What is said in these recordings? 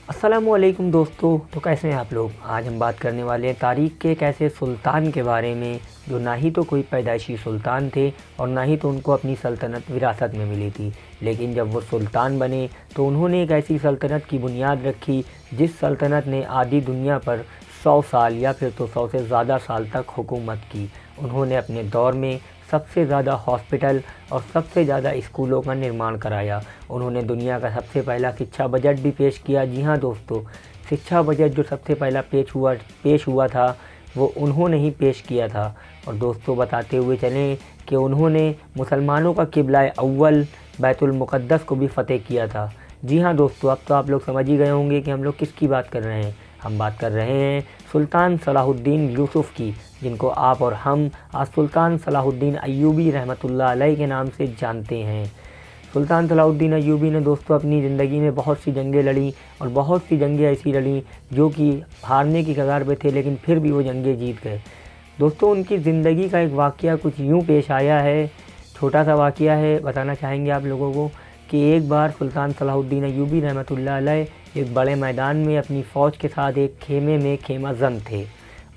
अस्सलामुअलैकुम दोस्तों। तो कैसे हैं आप लोग। आज हम बात करने वाले हैं तारीख़ के एक ऐसे सुल्तान के बारे में जो ना ही तो कोई पैदाइशी सुल्तान थे और ना ही तो उनको अपनी सल्तनत विरासत में मिली थी, लेकिन जब वो सुल्तान बने तो उन्होंने एक ऐसी सल्तनत की बुनियाद रखी जिस सल्तनत ने आधी दुनिया पर 100 साल या फिर तो 100 से ज़्यादा साल तक हुकूमत की। उन्होंने अपने दौर में सबसे ज़्यादा हॉस्पिटल और सबसे ज़्यादा स्कूलों का निर्माण कराया। उन्होंने दुनिया का सबसे पहला शिक्षा बजट भी पेश किया। जी हाँ दोस्तों, शिक्षा बजट जो सबसे पहला पेश हुआ था वो उन्होंने ही पेश किया था। और दोस्तों बताते हुए चलें कि उन्होंने मुसलमानों का किबला अव्वल बैतुल मुक़द्दस को भी फ़तेह किया था। जी हाँ दोस्तों, अब तो आप लोग समझ ही गए होंगे कि हम लोग किसकी बात कर रहे हैं। हम बात कर रहे हैं सुल्तान सलाहुद्दीन यूसुफ़ की, जिनको आप और हम आज सुल्तान सलाहुद्दीन अय्यूबी रहमतुल्लाह अलैह के नाम से जानते हैं। सुल्तान सलाहुद्दीन अय्यूबी ने दोस्तों अपनी ज़िंदगी में बहुत सी जंगें लड़ी और बहुत सी जंगें ऐसी लड़ी जो कि हारने की कगार पे थे, लेकिन फिर भी वो जंगें जीत गए। दोस्तों उनकी ज़िंदगी का एक वाक़या कुछ यूँ पेश आया है, छोटा सा वाक़या है, बताना चाहेंगे आप लोगों को कि एक बार सुल्तान सलाहुद्दीन अय्यूबी रहमतुल्लाह अलैह एक बड़े मैदान में अपनी फ़ौज के साथ एक खेमे में खेमाज़न थे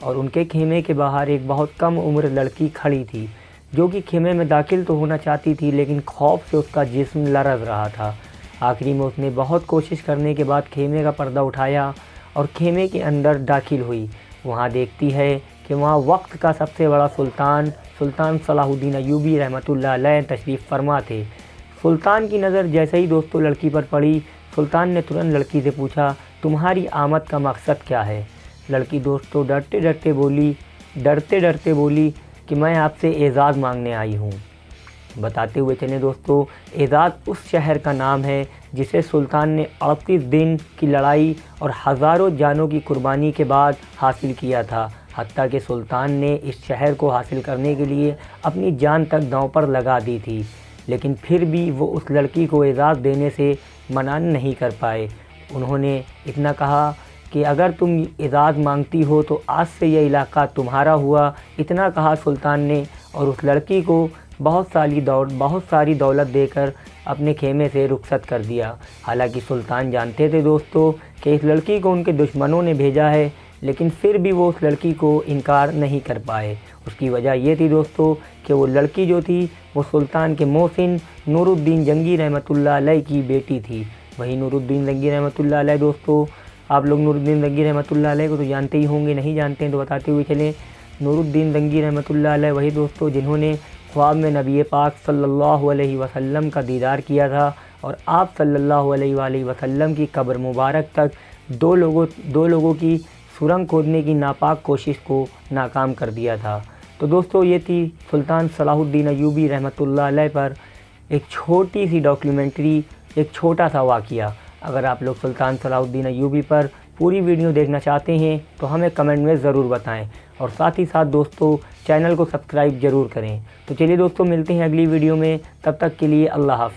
और उनके खेमे के बाहर एक बहुत कम उम्र लड़की खड़ी थी जो कि खेमे में दाखिल तो होना चाहती थी, लेकिन खौफ से उसका जिस्म लरज़ रहा था। आखिरी में उसने बहुत कोशिश करने के बाद खेमे का पर्दा उठाया और खेमे के अंदर दाखिल हुई। वहाँ देखती है कि वहाँ वक्त का सबसे बड़ा सुल्तान सलाहुद्दीन अय्यूबी रहमतुल्लाह अलैह तशरीफ़ फरमा थे। सुल्तान की नज़र जैसे ही दोस्तों लड़की पर पड़ी, सुल्तान ने तुरंत लड़की से पूछा, तुम्हारी आमद का मकसद क्या है। लड़की दोस्तों डरते डरते बोली कि मैं आपसे एज़ाज़ मांगने आई हूँ। बताते हुए चलें दोस्तों, एज़ाज़ उस शहर का नाम है जिसे सुल्तान ने 38 दिन की लड़ाई और हज़ारों जानों की कुर्बानी के बाद हासिल किया था। हत्ता कि सुल्तान ने इस शहर को हासिल करने के लिए अपनी जान तक दांव पर लगा दी थी, लेकिन फिर भी वो उस लड़की को एज़ाज़ देने से मना नहीं कर पाए। उन्होंने इतना कहा कि अगर तुम एज़ाज़ मांगती हो तो आज से यह इलाका तुम्हारा हुआ। इतना कहा सुल्तान ने और उस लड़की को बहुत सारी दौलत देकर अपने खेमे से रुखसत कर दिया। हालांकि सुल्तान जानते थे दोस्तों कि इस लड़की को उनके दुश्मनों ने भेजा है, लेकिन फिर भी वो उस लड़की को इनकार नहीं कर पाए। उसकी वजह ये थी दोस्तों कि वो लड़की जो थी वो सुल्तान के मोहसिन नूरुद्दीन जंगी रहमतुल्लाह अलैह की बेटी थी। वही नूरुद्दीन जंगी रहमतुल्लाह अलैह दोस्तों, आप लोग नूरुद्दीन जंगी रहमतुल्लाह अलैह को तो जानते ही होंगे, नहीं जानते हैं तो बताते हुए चलें। नूरुद्दीन जंगी रहमतुल्लाह अलैह वही दोस्तों जिन्होंने ख्वाब में नबी पाक सल्लल्लाहु अलैहि वसल्लम का दीदार किया था और आप सल्लल्लाहु अलैहि वसल्लम की कब्र मुबारक तक दो लोगों की सुरंग खोदने की नापाक कोशिश को नाकाम कर दिया था। तो दोस्तों ये थी सुल्तान सलाहुद्दीन अय्यूबी रहमतुल्लाह अलैह पर एक छोटी सी डॉक्यूमेंट्री, एक छोटा सा वाक़या। अगर आप लोग सुल्तान सलाहुद्दीन अय्यूबी पर पूरी वीडियो देखना चाहते हैं तो हमें कमेंट में ज़रूर बताएं और साथ ही साथ दोस्तों चैनल को सब्सक्राइब ज़रूर करें। तो चलिए दोस्तों मिलते हैं अगली वीडियो में, तब तक के लिए अल्लाह हाफ़िज़।